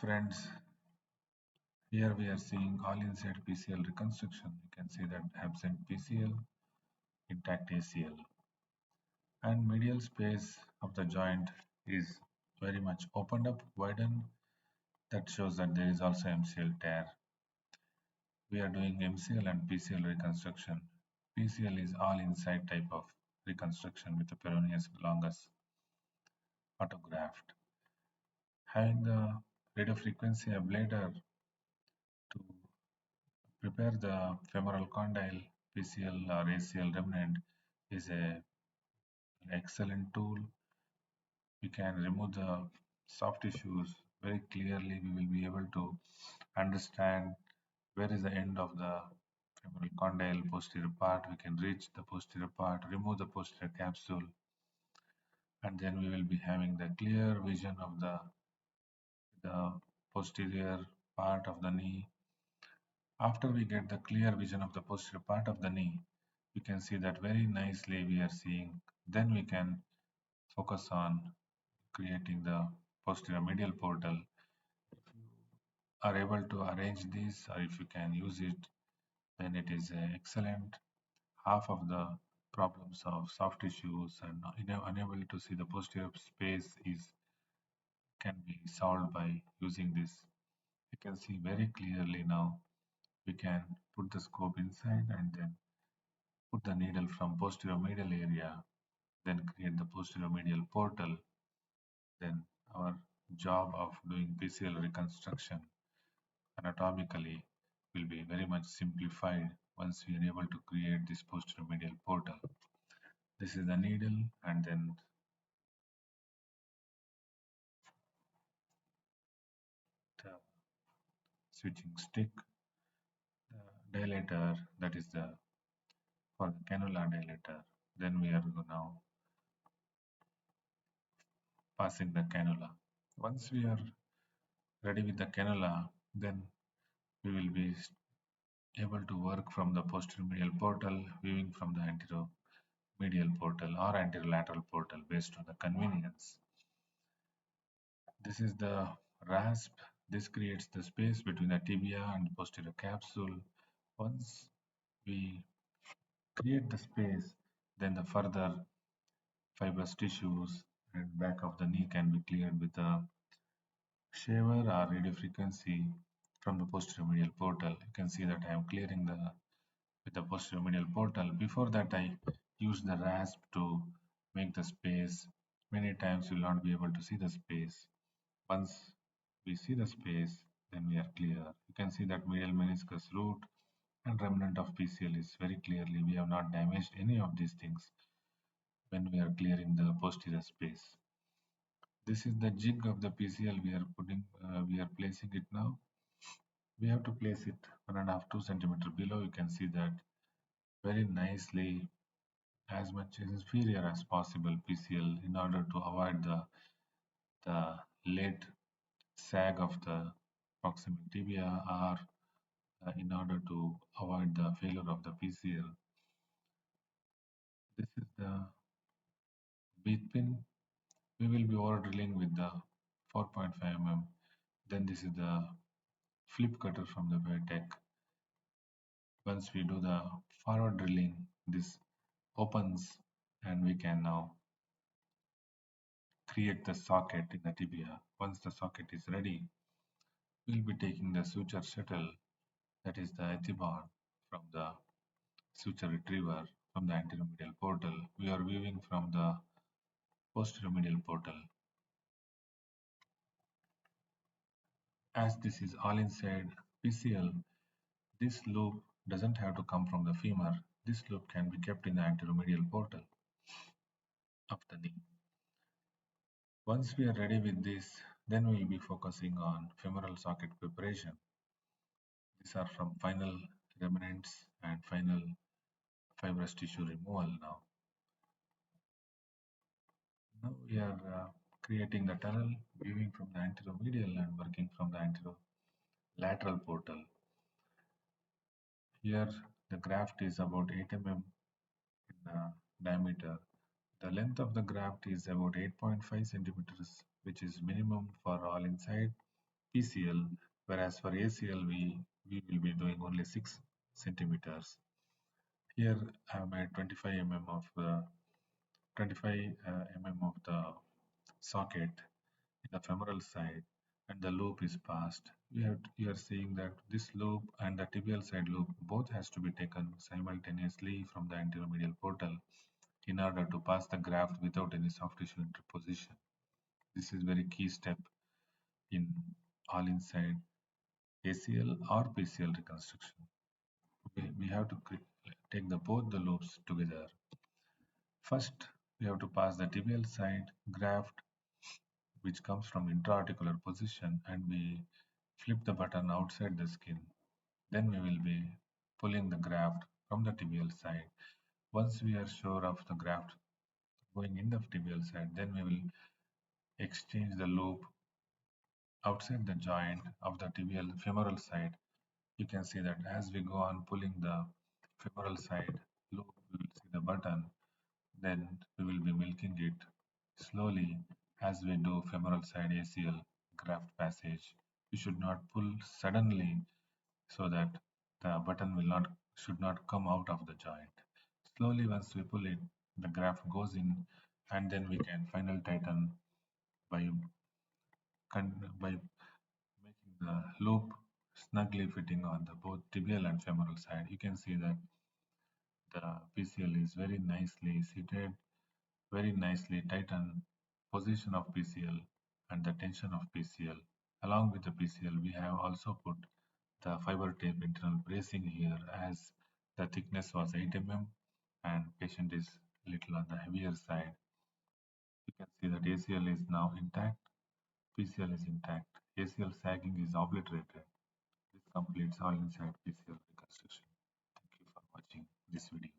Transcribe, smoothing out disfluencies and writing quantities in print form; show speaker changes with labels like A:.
A: Friends, here we are seeing all inside Pcl reconstruction. You can see that absent Pcl, intact ACL, and medial space of the joint is very much opened up, widened. That shows that there is also MCL tear. We are doing MCL and Pcl reconstruction. Pcl is all inside type of reconstruction with the Peroneus longus autograft. Having the radiofrequency ablator to prepare the femoral condyle PCL or ACL remnant is an excellent tool. We can remove the soft tissues very clearly. We will be able to understand where is the end of the femoral condyle posterior part. We can reach the posterior part, remove the posterior capsule, and then we will be having the clear vision of the posterior part of the knee. After we get the clear vision of the posterior part of the knee, you can see that very nicely we are seeing. Then we can focus on creating the posterior medial portal. If you are able to arrange this, or if you can use it, then it is excellent. Half of the problems of soft tissues and unable to see the posterior space is can be solved by using this. You can see very clearly now. We can put the scope inside and then put the needle from posterior medial area, then create the posterior medial portal. Then our job of doing PCL reconstruction anatomically will be very much simplified once we are able to create this posterior medial portal. This is the needle and then the switching stick, the dilator, that is the for the cannula dilator. Then we are now passing the cannula. Once we are ready with the cannula, then we will be able to work from the posterior medial portal, viewing from the anterior medial portal or anterolateral portal based on the convenience. This is the rasp. This creates the space between the tibia and posterior capsule. Once we create the space, then the further fibrous tissues and back of the knee can be cleared with a shaver or radiofrequency from the posterior medial portal. You can see that I am clearing with the posterior medial portal. Before that, I use the rasp to make the space. Many times you will not be able to see the space. Once we see the space, then we are clear. You can see that medial meniscus root and remnant of PCL is very clearly. We have not damaged any of these things when we are clearing the posterior space. This is the jig of the PCL we are placing it now. We have to place it 1.5-2 centimeter below. You can see that very nicely, as much inferior as possible PCL in order to avoid the late sag of the proximal tibia or in order to avoid the failure of the PCL. This is the bead pin. We will be over drilling with the 4.5 mm. Then this is the flip cutter from the Biotech. Once we do the forward drilling, this opens and we can now create the socket in the tibia. Once the socket is ready, we'll be taking the suture shuttle, that is the ethibond, from the suture retriever from the anteromedial portal. We are viewing from the posteromedial portal. As this is all inside PCL, this loop doesn't have to come from the femur. This loop can be kept in the anteromedial portal of the knee. Once we are ready with this, then we will be focusing on femoral socket preparation. These are from final remnants and final fibrous tissue removal now. Now we are creating the tunnel, viewing from the anteromedial and working from the anterolateral portal. Here the graft is about 8 mm in diameter. The length of the graft is about 8.5 centimeters, which is minimum for all inside. PCL, whereas for ACL we will be doing only 6 centimeters. Here I have made 25 of the socket in the femoral side, and the loop is passed. You are seeing that this loop and the tibial side loop both has to be taken simultaneously from the anteromedial portal in order to pass the graft without any soft tissue interposition. This is very key step in all inside ACL or PCL reconstruction. We have to take both the loops together. First, we have to pass the tibial side graft, which comes from intra-articular position, and we flip the button outside the skin. Then we will be pulling the graft from the tibial side. Once we are sure of the graft going in the tibial side, then we will exchange the loop outside the joint of the tibial femoral side. You can see that as we go on pulling the femoral side loop, we will see the button. Then we will be milking it slowly as we do femoral side ACL graft passage. We should not pull suddenly so that the button should not come out of the joint. Slowly, once we pull it, the graft goes in, and then we can final tighten by by making the loop snugly fitting on the both tibial and femoral side. You can see that the PCL is very nicely seated, very nicely tightened position of PCL and the tension of PCL. Along with the PCL, we have also put the fiber tape internal bracing here, as the thickness was 8 mm and patient is little on the heavier side. You can see that ACL is now intact, PCL is intact, ACL sagging is obliterated. This completes all inside PCL reconstruction. Thank you for watching this video.